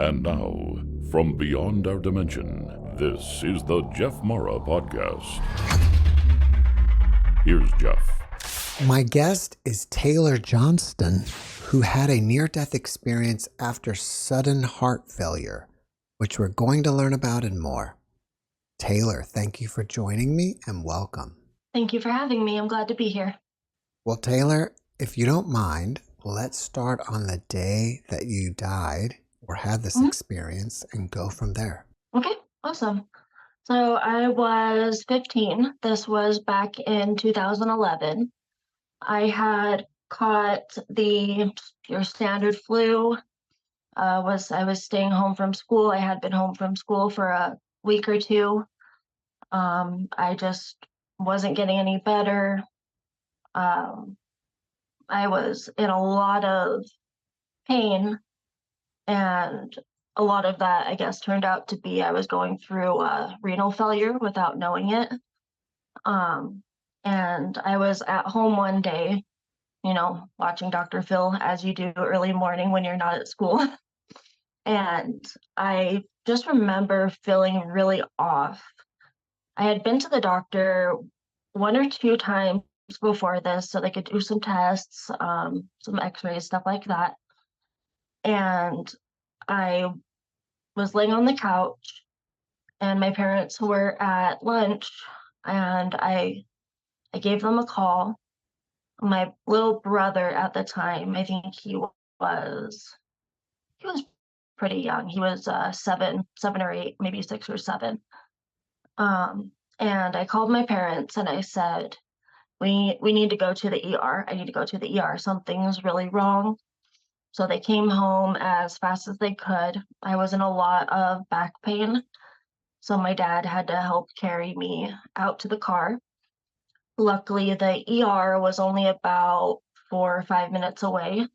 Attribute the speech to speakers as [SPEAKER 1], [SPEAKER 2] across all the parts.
[SPEAKER 1] And now, from beyond our dimension, this is the JeffMara podcast. Here's Jeff.
[SPEAKER 2] My guest is Taylor Johnston, who had a near-death experience after sudden heart failure, which we're going to learn about and more. Taylor, thank you for joining me and welcome.
[SPEAKER 3] Thank you for having me. I'm glad to be here.
[SPEAKER 2] Well, Taylor, if you don't mind, let's start on the day that you died or had this experience and go from there.
[SPEAKER 3] Okay, awesome. So I was 15. This was back in 2011. I had caught your standard flu. I was staying home from school. I had been home from school for a week or two. I just wasn't getting any better. I was in a lot of pain, and a lot of that, I guess, turned out to be I was going through renal failure without knowing it. And I was at home one day, watching Dr. Phil, as you do early morning when you're not at school. And I just remember feeling really off. I had been to the doctor one or two times before this so they could do some tests, some x-rays, stuff like that. And I was laying on the couch and my parents were at lunch, and I gave them a call. My little brother at the time, I think he was pretty young. He was 7 or 8, maybe 6 or 7. And I called my parents and I said, we need to go to the ER. I need to go to the ER. Something's really wrong. So they came home as fast as they could. I was in a lot of back pain, so my dad had to help carry me out to the car. Luckily, the ER was only about 4 or 5 minutes away.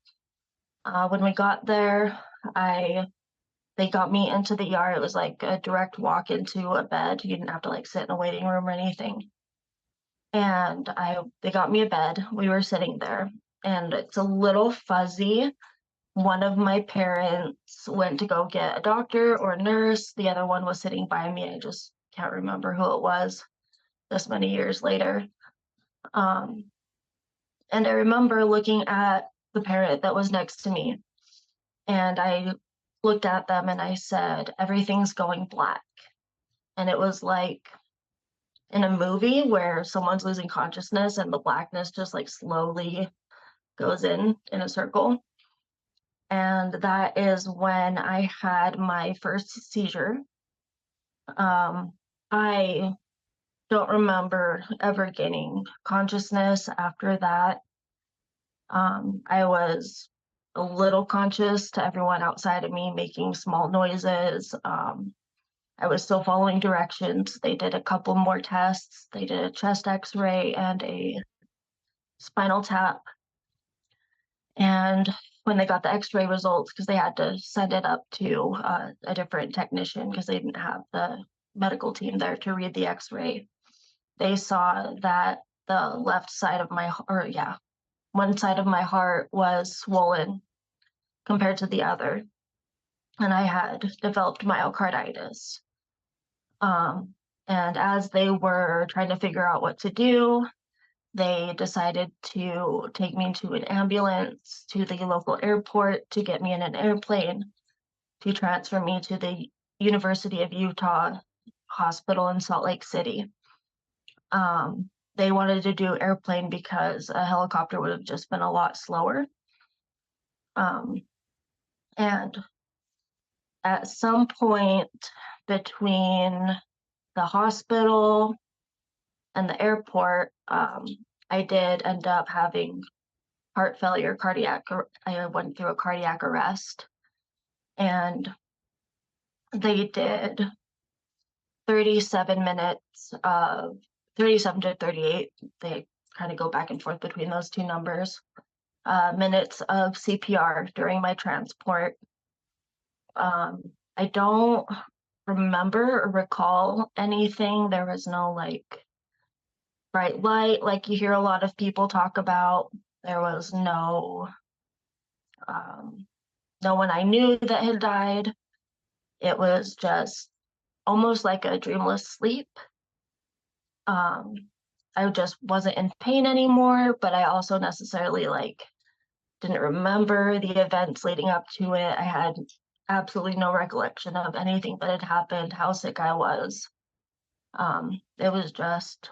[SPEAKER 3] When we got there, they got me into the ER. It was like a direct walk into a bed. You didn't have to sit in a waiting room or anything. And they got me a bed. We were sitting there, and it's a little fuzzy. One of my parents went to go get a doctor or a nurse. The other one was sitting by me. I just can't remember who it was this many years later. And I remember looking at the parent that was next to me, and I looked at them and I said, "Everything's going black." And it was like in a movie where someone's losing consciousness and the blackness just slowly goes in a circle. And that is when I had my first seizure. I don't remember ever gaining consciousness after that. I was a little conscious to everyone outside of me, making small noises. I was still following directions. They did a couple more tests. They did a chest x-ray and a spinal tap. And when they got the x-ray results, because they had to send it up to a different technician because they didn't have the medical team there to read the x-ray, they saw that the left side of one side of my heart was swollen compared to the other. And I had developed myocarditis. And as they were trying to figure out what to do, they decided to take me to an ambulance to the local airport to get me in an airplane to transfer me to the University of Utah hospital in Salt Lake City. They wanted to do airplane because a helicopter would have just been a lot slower. And at some point between the hospital and the airport, I did end up having heart failure, I went through a cardiac arrest, and they did 37 to 38. They kind of go back and forth between those two numbers. Minutes of CPR during my transport. I don't remember or recall anything. There was no bright light like you hear a lot of people talk about. There was no one I knew that had died. it was just almost like a dreamless sleep. I just wasn't in pain anymore, but I also necessarily didn't remember the events leading up to it. I had absolutely no recollection of anything that had happened, how sick I was. It was just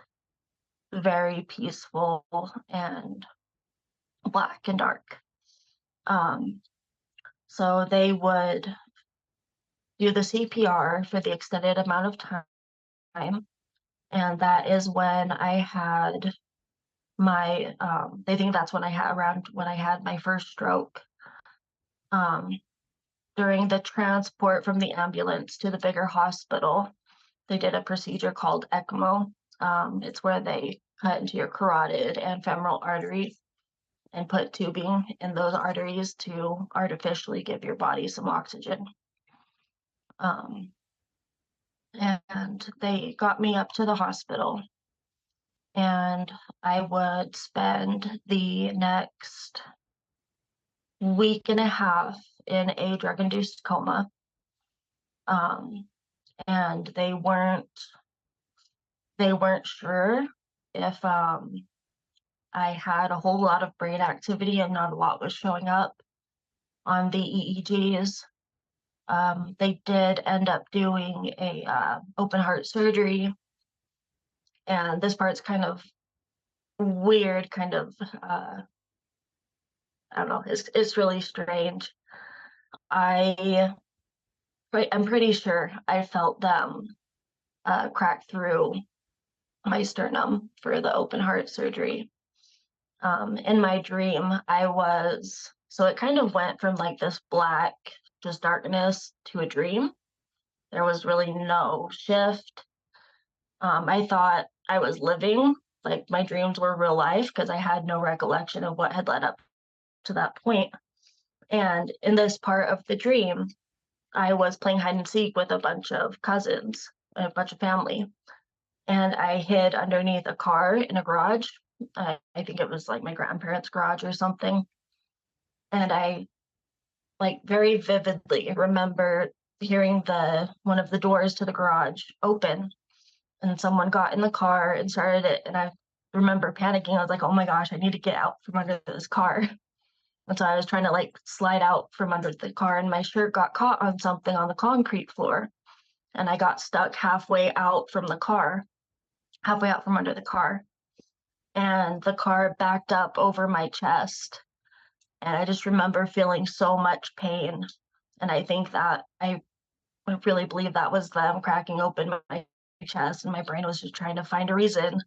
[SPEAKER 3] very peaceful and black and dark. So they would do the CPR for the extended amount of time. And that is when I had my, they think that's when I had around when I had my first stroke. During the transport from the ambulance to the bigger hospital, they did a procedure called ECMO. It's where they cut into your carotid and femoral artery and put tubing in those arteries to artificially give your body some oxygen. And they got me up to the hospital, and I would spend the next week and a half in a drug-induced coma. And they weren't sure if I had a whole lot of brain activity and not a lot was showing up on the EEGs. They did end up doing a open heart surgery, and this part's kind of weird, I don't know, it's really strange. I'm pretty sure I felt them crack through my sternum for the open heart surgery. In my dream, so it kind of went from this black, just darkness to a dream. There was really no shift. I thought I was living, like my dreams were real life, because I had no recollection of what had led up to that point. And in this part of the dream, I was playing hide and seek with a bunch of cousins, a bunch of family. And I hid underneath a car in a garage. I think it was my grandparents' garage or something. And I very vividly remember hearing one of the doors to the garage open, and someone got in the car and started it. And I remember panicking. I was like, oh my gosh, I need to get out from under this car. And so I was trying to slide out from under the car, and my shirt got caught on something on the concrete floor. And I got stuck halfway out from under the car. And the car backed up over my chest. And I just remember feeling so much pain. And I think that I really believe that was them cracking open my chest, and my brain was just trying to find a reason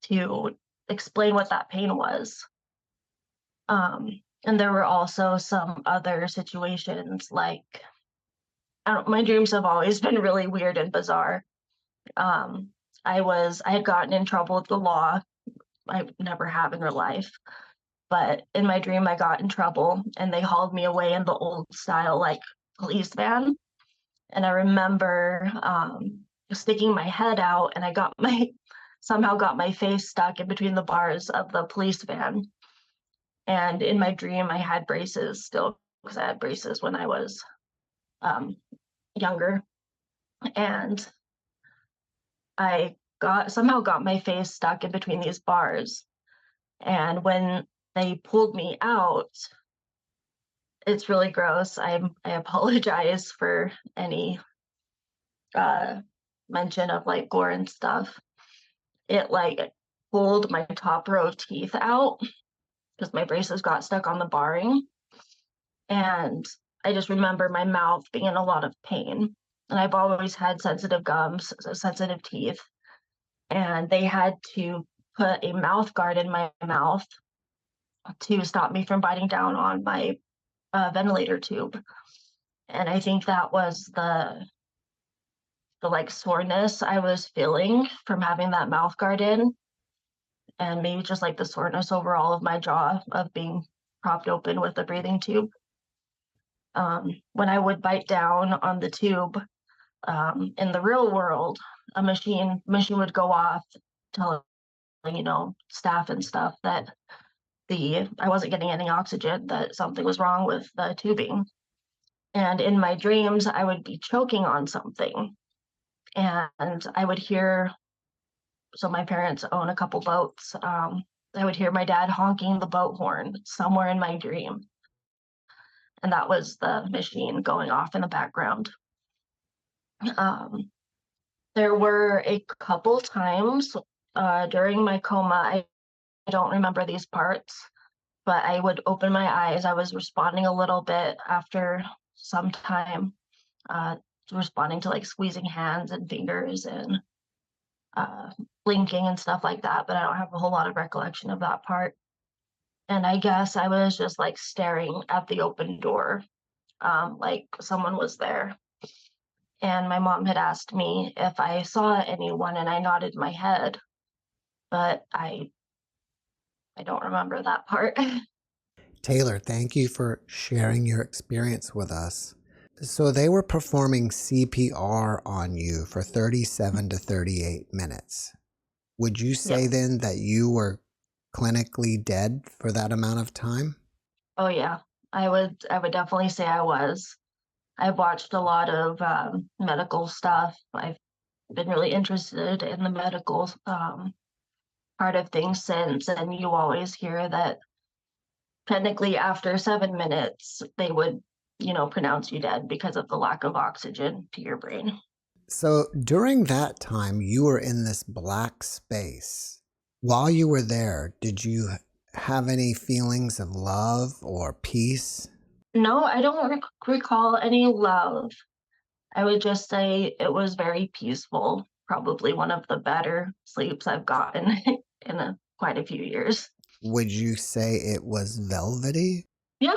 [SPEAKER 3] to explain what that pain was. And there were also some other situations, my dreams have always been really weird and bizarre. I had gotten in trouble with the law. I never have in real life. But in my dream, I got in trouble, and they hauled me away in the old style, police van. And I remember sticking my head out, and I somehow got my face stuck in between the bars of the police van. And in my dream, I had braces still, because I had braces when I was younger. And I somehow got my face stuck in between these bars. And when they pulled me out, it's really gross. I apologize for any mention of gore and stuff. It pulled my top row of teeth out because my braces got stuck on the barring. And I just remember my mouth being in a lot of pain. And I've always had sensitive gums, so sensitive teeth. And they had to put a mouth guard in my mouth to stop me from biting down on my ventilator tube. And I think that was the soreness I was feeling from having that mouth guard in, and maybe just the soreness overall of my jaw of being propped open with a breathing tube. When I would bite down on the tube, in the real world, a machine would go off telling staff and stuff that I wasn't getting any oxygen, that something was wrong with the tubing. And in my dreams, I would be choking on something. And I would hear, so my parents own a couple boats. I would hear my dad honking the boat horn somewhere in my dream. And that was the machine going off in the background. Um, there were a couple times during my coma, I don't remember these parts, but I would open my eyes. I was responding a little bit after some time, uh, responding to like squeezing hands and fingers and uh, blinking and stuff like that, but I don't have a whole lot of recollection of that part. And I guess I was just like staring at the open door, like someone was there. And my mom had asked me if I saw anyone, and I nodded my head, but I don't remember that part.
[SPEAKER 2] Taylor, thank you for sharing your experience with us. So they were performing CPR on you for 37 to 38 minutes. Would you say
[SPEAKER 3] Yes.
[SPEAKER 2] then that you were clinically dead for that amount of time?
[SPEAKER 3] Oh yeah. I would definitely say I was. I've watched a lot of medical stuff. I've been really interested in the medical part of things since, and you always hear that technically after 7 minutes they would, pronounce you dead because of the lack of oxygen to your brain.
[SPEAKER 2] So during that time, you were in this black space. While you were there, did you have any feelings of love or peace?
[SPEAKER 3] No, I don't recall any love. I would just say it was very peaceful. Probably one of the better sleeps I've gotten in quite a few years.
[SPEAKER 2] Would you say it was velvety?
[SPEAKER 3] Yeah,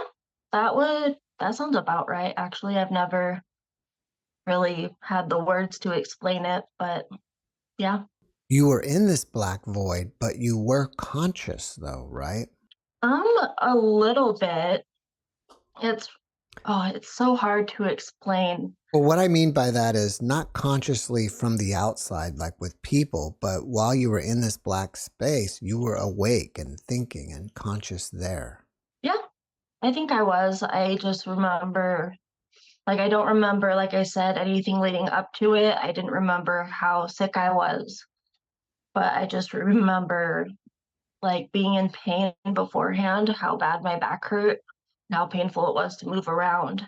[SPEAKER 3] that sounds about right. Actually, I've never really had the words to explain it, but yeah.
[SPEAKER 2] You were in this black void, but you were conscious though, right?
[SPEAKER 3] A little bit. It's it's so hard to explain.
[SPEAKER 2] Well, what I mean by that is not consciously from the outside, like with people, but while you were in this black space, you were awake and thinking and conscious there.
[SPEAKER 3] Yeah, I think I was. I just remember, like, I don't remember, like I said, anything leading up to it. I didn't remember how sick I was, but I just remember like being in pain beforehand, how bad my back hurt, and how painful it was to move around,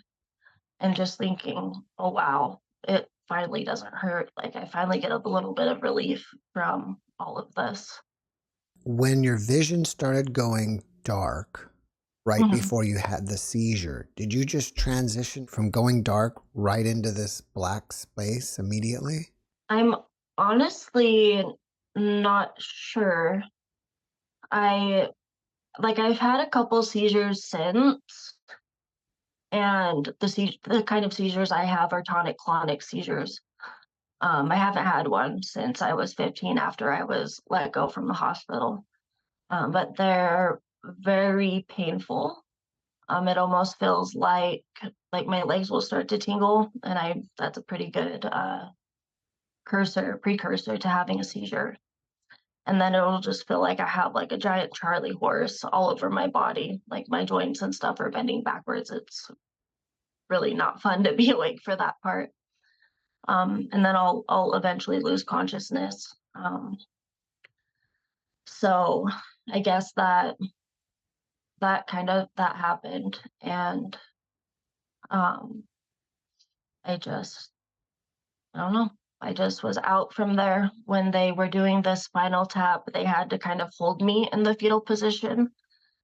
[SPEAKER 3] and just thinking, oh wow, it finally doesn't hurt. Like I finally get a little bit of relief from all of this.
[SPEAKER 2] When your vision started going dark right
[SPEAKER 3] Mhm.
[SPEAKER 2] before you had the seizure, did you just transition from going dark right into this black space immediately?
[SPEAKER 3] I'm honestly not sure. I I've had a couple seizures since, and the kind of seizures I have are tonic-clonic seizures. I haven't had one since I was 15 after I was let go from the hospital. But they're very painful. It almost feels like my legs will start to tingle, and I that's a pretty good precursor to having a seizure. And then it'll just feel like I have like a giant Charlie horse all over my body, like my joints and stuff are bending backwards. It's really not fun to be awake for that part. And then I'll eventually lose consciousness. So I guess that happened, and um, I don't know. I just was out from there when they were doing the spinal tap. They had to kind of hold me in the fetal position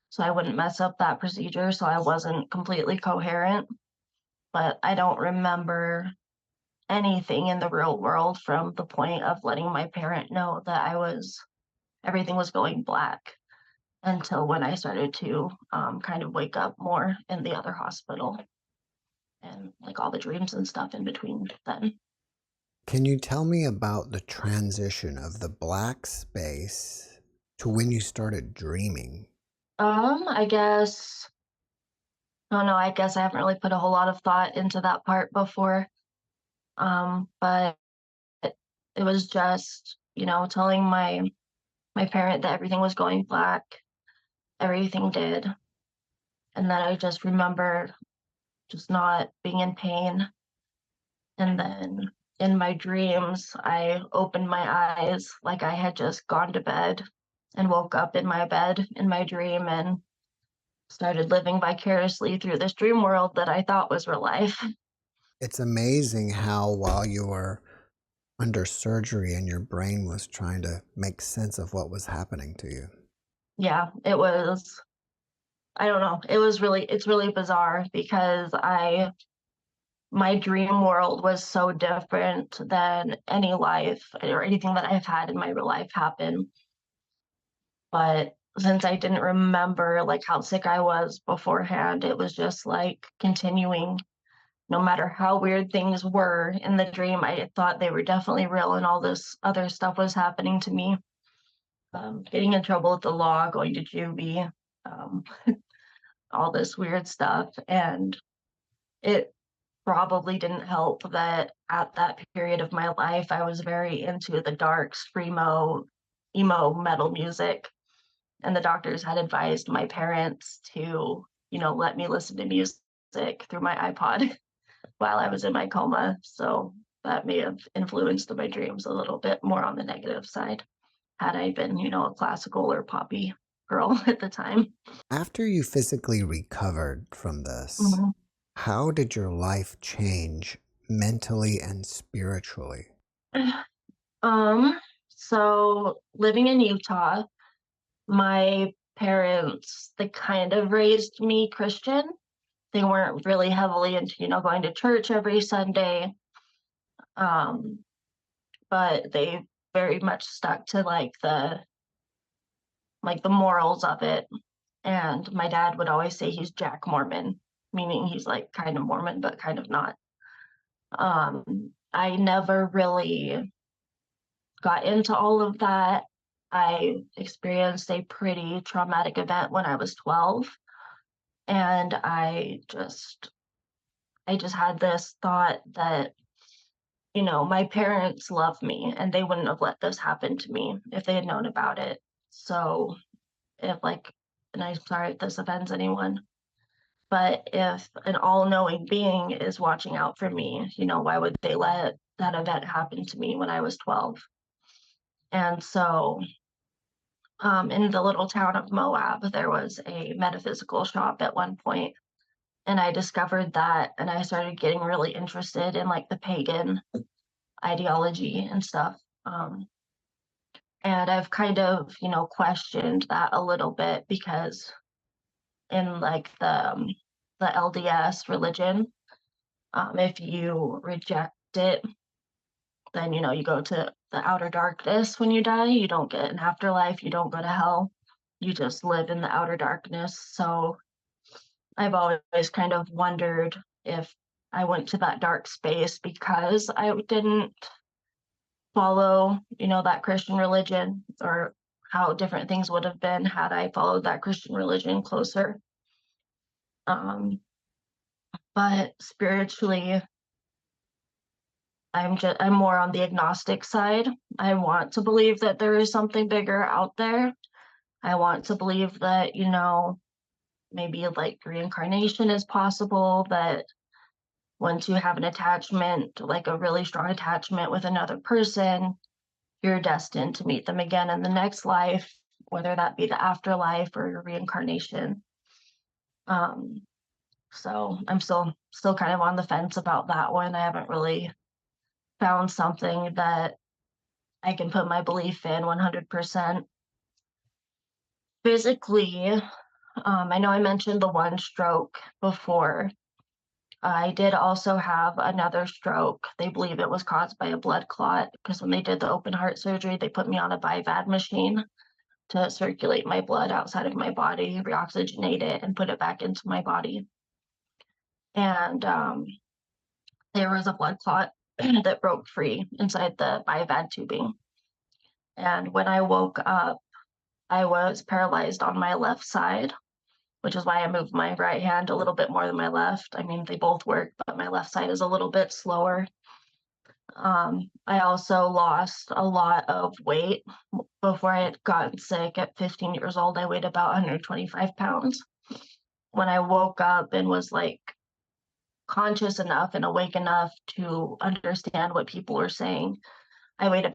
[SPEAKER 3] so I wouldn't mess up that procedure, so I wasn't completely coherent. But I don't remember anything in the real world from the point of letting my parent know that everything was going black until when I started to kind of wake up more in the other hospital and like all the dreams and stuff in between then.
[SPEAKER 2] Can you tell me about the transition of the black space to when you started dreaming?
[SPEAKER 3] I guess, oh no, I guess I haven't really put a whole lot of thought into that part before. But it was just, telling my parent that everything was going black, everything did. And then I just remember just not being in pain. And then in my dreams, I opened my eyes like I had just gone to bed and woke up in my bed in my dream and started living vicariously through this dream world that I thought was real life.
[SPEAKER 2] It's amazing how while you were under surgery and your brain was trying to make sense of what was happening to you.
[SPEAKER 3] Yeah, it was, I don't know, it's really bizarre because my dream world was so different than any life or anything that I've had in my real life happen. But since I didn't remember like how sick I was beforehand, it was just like continuing. No matter how weird things were in the dream, I thought they were definitely real, and all this other stuff was happening to me. Getting in trouble with the law, going to juvie, um, all this weird stuff. And it probably didn't help that at that period of my life, I was very into the dark, screamo, emo metal music. And the doctors had advised my parents to, let me listen to music through my iPod while I was in my coma. So that may have influenced my dreams a little bit more on the negative side had I been, a classical or poppy girl at the time.
[SPEAKER 2] After you physically recovered from this,
[SPEAKER 3] Mhm.
[SPEAKER 2] how did your life change mentally and spiritually?
[SPEAKER 3] Um, so living in Utah, my parents, they kind of raised me Christian. They weren't really heavily into, going to church every Sunday. Um, but they very much stuck to like the morals of it. And my dad would always say he's Jack Mormon, meaning he's like kind of Mormon, but kind of not. I never really got into all of that. I experienced a pretty traumatic event when I was 12, and I just had this thought that, my parents love me and they wouldn't have let this happen to me if they had known about it. So if like, and I'm sorry if this offends anyone, but if an all-knowing being is watching out for me, why would they let that event happen to me when I was 12? And so in the little town of Moab, there was a metaphysical shop at one point, and I discovered that, and I started getting really interested in like the pagan ideology and stuff. And I've kind of, questioned that a little bit because in like the LDS religion, if you reject it, then you go to the outer darkness when you die. You don't get an afterlife. You don't go to hell. You just live in the outer darkness. So I've always kind of wondered if I went to that dark space because I didn't follow, that Christian religion, or how different things would have been had I followed that Christian religion closer. Um, but spiritually, I'm more on the agnostic side. I want to believe that there is something bigger out there. I want to believe that, maybe like reincarnation is possible, that once you have an attachment, like a really strong attachment with another person, you're destined to meet them again in the next life, whether that be the afterlife or reincarnation. Um, so I'm still kind of on the fence about that one. I haven't really found something that I can put my belief in 100%. Physically, I know I mentioned the one stroke before. I did also have another stroke. They believe it was caused by a blood clot because when they did the open heart surgery, they put me on a BiVAD machine to circulate my blood outside of my body, reoxygenate it, and put it back into my body. And there was a blood clot that broke free inside the BiVAD tubing. And when I woke up, I was paralyzed on my left side, which is why I moved my right hand a little bit more than my left. I mean, they both work, but my left side is a little bit slower. I also lost a lot of weight. Before I had gotten sick at 15 years old, I weighed about 125 pounds. When I woke up and was like conscious enough and awake enough to understand what people were saying. I weighed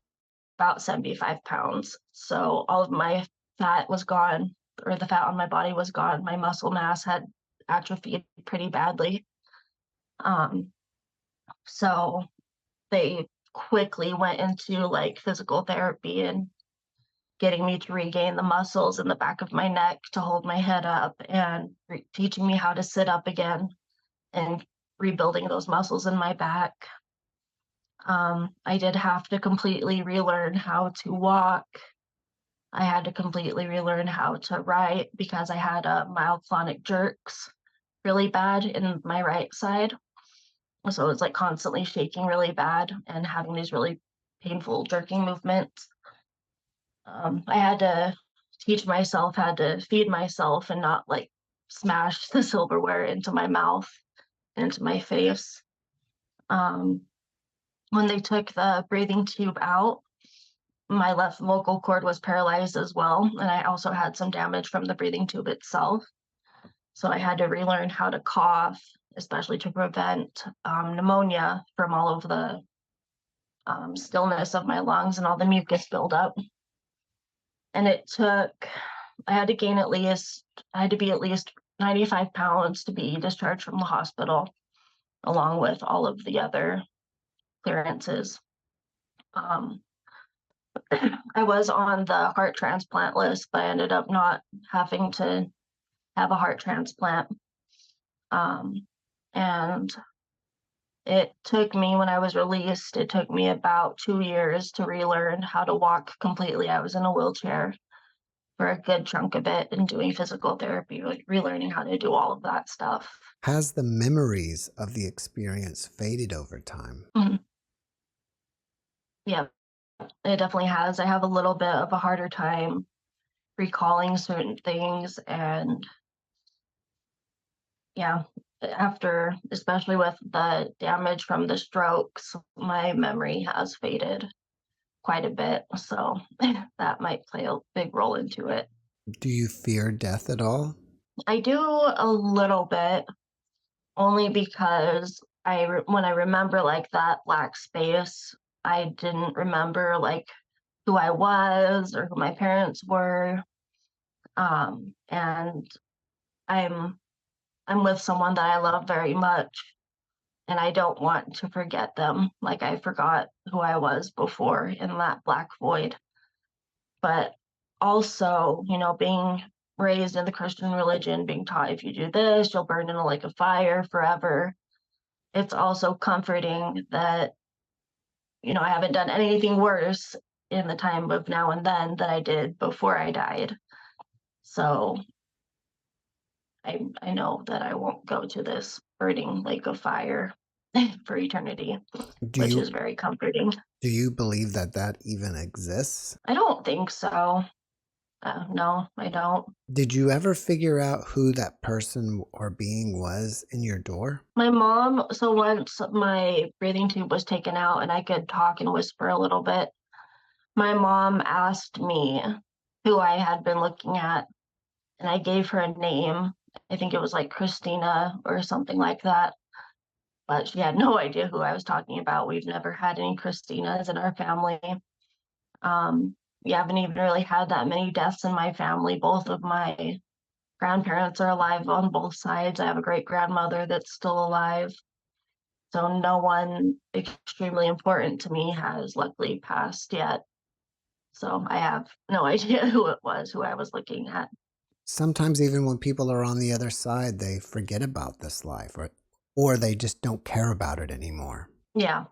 [SPEAKER 3] about 75 pounds. So all of my fat was gone, or the fat on my body was gone. My muscle mass had atrophied pretty badly. Um, so they quickly went into like physical therapy and getting me to regain the muscles in the back of my neck to hold my head up and teaching me how to sit up again and rebuilding those muscles in my back. I did have to completely relearn how to walk. I had to completely relearn how to write because I had mild clonic jerks really bad in my right side. So it was like constantly shaking really bad and having these really painful jerking movements. I had to teach myself how to feed myself and not like smash the silverware into my mouth and into my face. Um, when they took the breathing tube out, my left vocal cord was paralyzed as well. And I also had some damage from the breathing tube itself. So I had to relearn how to cough, especially to prevent pneumonia from all of the stillness of my lungs and all the mucus buildup. And it took, I had to gain at least, I had to be at least 95 pounds to be discharged from the hospital, along with all of the other clearances. I was on the heart transplant list, but I ended up not having to have a heart transplant. And it took me, when I was released, it took me about 2 years to relearn how to walk completely. I was in a wheelchair for a good chunk of it and doing physical therapy, like relearning how to do all of that stuff.
[SPEAKER 2] Has the memories of the experience faded over time?
[SPEAKER 3] Mhm. Yeah, it definitely has. I have a little bit of a harder time recalling certain things. And yeah, after, especially with the damage from the strokes, my memory has faded quite a bit. So that might play a big role into it.
[SPEAKER 2] Do you fear death at all?
[SPEAKER 3] I do a little bit, only because when I remember like that black space, I didn't remember like who I was or who my parents were. And I'm I'm with someone that I love very much, and I don't want to forget them like I forgot who I was before in that black void. But also, being raised in the Christian religion, being taught if you do this, you'll burn in a lake of fire forever. It's also comforting that, I haven't done anything worse in the time of now and then that I did before I died. So I know that I won't go to this burning lake of fire for eternity,
[SPEAKER 2] Do
[SPEAKER 3] which
[SPEAKER 2] you
[SPEAKER 3] is very comforting.
[SPEAKER 2] do you believe that that even exists?
[SPEAKER 3] I don't think so. No, I don't.
[SPEAKER 2] Did you ever figure out who that person or being was in your door?
[SPEAKER 3] My mom, so once my breathing tube was taken out and I could talk and whisper a little bit, my mom asked me who I had been looking at, and I gave her a name. I think it was like Christina or something like that, but she had no idea who I was talking about. We've never had any Christinas in our family. We haven't even really had that many deaths in my family. Both of my grandparents are alive on both sides. I have a great grandmother that's still alive. So no one extremely important to me has luckily passed yet. So I have no idea who it was, who I was looking at.
[SPEAKER 2] Sometimes even when people are on the other side, they forget about this life or they just don't care about it anymore.
[SPEAKER 3] Yeah,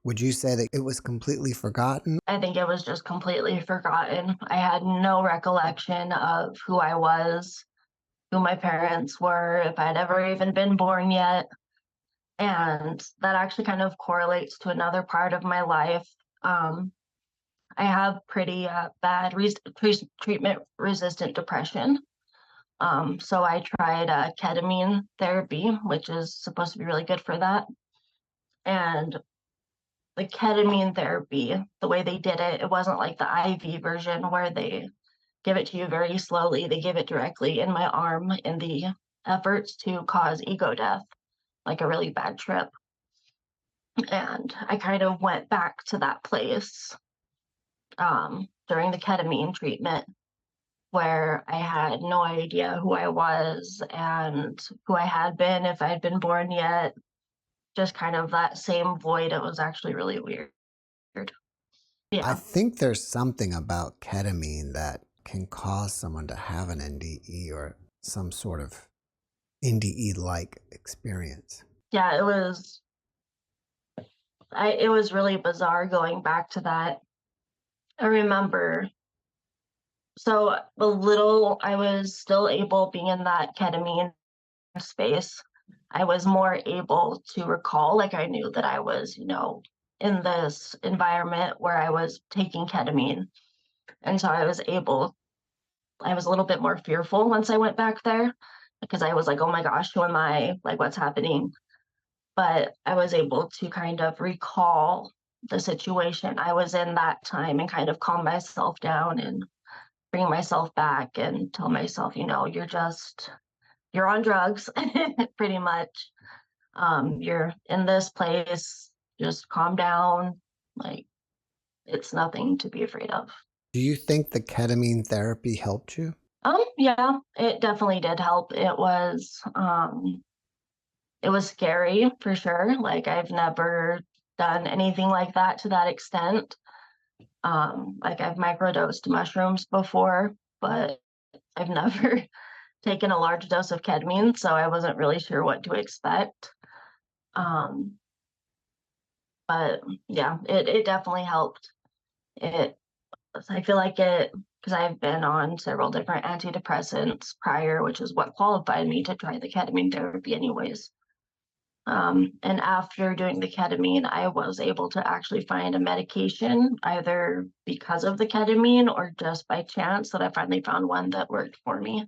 [SPEAKER 2] Would you say that it was completely forgotten?
[SPEAKER 3] I think it was just completely forgotten. I had no recollection of who I was, who my parents were, if I'd ever even been born yet. And that actually kind of correlates to another part of my life. I have pretty bad treatment resistant depression. So I tried ketamine therapy, which is supposed to be really good for that. And the ketamine therapy, the way they did it, it wasn't like the IV version where they give it to you very slowly. They give it directly in my arm in the efforts to cause ego death. like a really bad trip. And I kind of went back to that place during the ketamine treatment where I had no idea who I was and who I had been, if I had been born yet. Just kind of that same void. It was actually really weird.
[SPEAKER 2] I
[SPEAKER 3] Yeah.
[SPEAKER 2] think there's something about ketamine that can cause someone to have an NDE or some sort of NDE-like experience.
[SPEAKER 3] Yeah, it was really bizarre going back to that. I remember, so the little I was still able, being in that ketamine space, I was more able to recall, like I knew that I was, in this environment where I was taking ketamine. And so I was a little bit more fearful once I went back there because I was like, oh my gosh, who am I? Like, what's happening? But I was able to kind of recall the situation I was in that time and kind of calm myself down and bring myself back and tell myself, you're on drugs, pretty much. You're in this place, just calm down. Like, it's nothing to be afraid of.
[SPEAKER 2] Do you think the ketamine therapy helped you?
[SPEAKER 3] Yeah, it definitely did help. It was scary for sure. Like, I've never done anything like that to that extent. Like, I've microdosed mushrooms before, but I've never taken a large dose of ketamine, so I wasn't really sure what to expect. Um, but yeah, it definitely helped. It I feel like it because I've been on several different antidepressants prior, which is what qualified me to try the ketamine therapy anyways. And after doing the ketamine, I was able to actually find a medication, either because of the ketamine or just by chance that I finally found one that worked for me.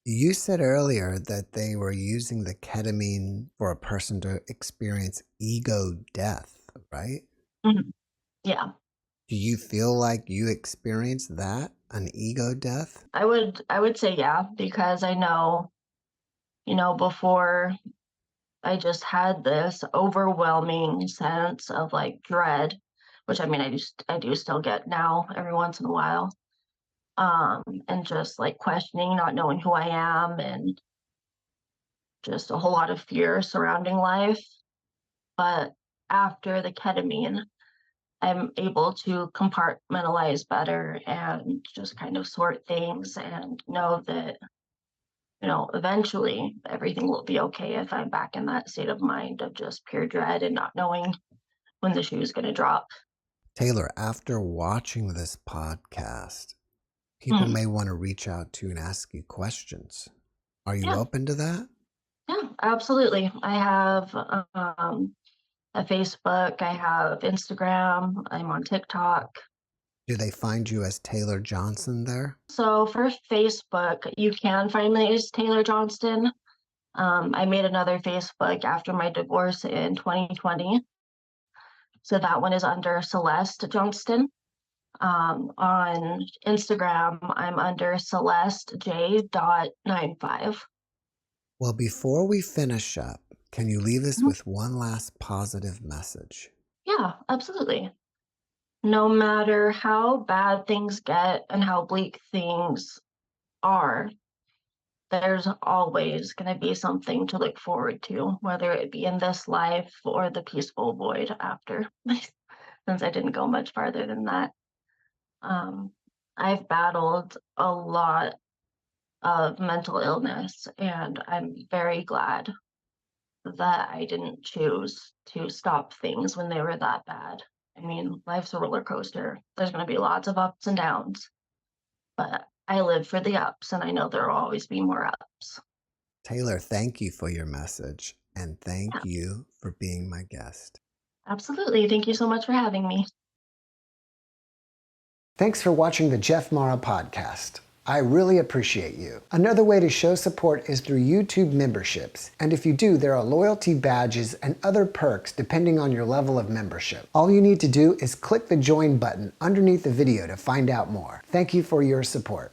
[SPEAKER 2] You said earlier that they were using the ketamine for a person to experience ego death, right?
[SPEAKER 3] Mhm. Yeah,
[SPEAKER 2] Do you feel like you experienced that, an ego death?
[SPEAKER 3] I would say yeah, because I know, before I just had this overwhelming sense of like dread, which I mean I do still get now every once in a while. And just like questioning, not knowing who I am, and just a whole lot of fear surrounding life. But after the ketamine, I'm able to compartmentalize better and just kind of sort things and know that, eventually everything will be okay if I'm back in that state of mind of just pure dread and not knowing when the shoe is going to drop.
[SPEAKER 2] Taylor, after watching this podcast, people
[SPEAKER 3] Mm,
[SPEAKER 2] may want to reach out to you and ask you questions. Are you
[SPEAKER 3] yeah,
[SPEAKER 2] open to that?
[SPEAKER 3] yeah, absolutely. I have a Facebook, I have Instagram, I'm on TikTok.
[SPEAKER 2] Do they find you as Taylor Johnston there?
[SPEAKER 3] So for Facebook, you can find me as Taylor Johnston. I made another Facebook after my divorce in 2020. So that one is under Celeste Johnston. On Instagram, I'm under Celeste J.95.
[SPEAKER 2] Well, before we finish up, can you leave us
[SPEAKER 3] Mhm.
[SPEAKER 2] with one last positive message?
[SPEAKER 3] Yeah, absolutely. No matter how bad things get and how bleak things are, there's always going to be something to look forward to, whether it be in this life or the peaceful void after, since I didn't go much farther than that. Um, I've battled a lot of mental illness, and I'm very glad that I didn't choose to stop things when they were that bad. I mean, life's a roller coaster. There's going to be lots of ups and downs, but I live for the ups, and I know there will always be more ups.
[SPEAKER 2] Taylor, thank you for your message, and
[SPEAKER 3] Yeah,
[SPEAKER 2] thank you for being my guest.
[SPEAKER 3] absolutely. Thank you so much for having me.
[SPEAKER 2] Thanks for watching the JeffMara podcast. I really appreciate you. Another way to show support is through YouTube memberships. And if you do, there are loyalty badges and other perks depending on your level of membership. All you need to do is click the join button underneath the video to find out more. Thank you for your support.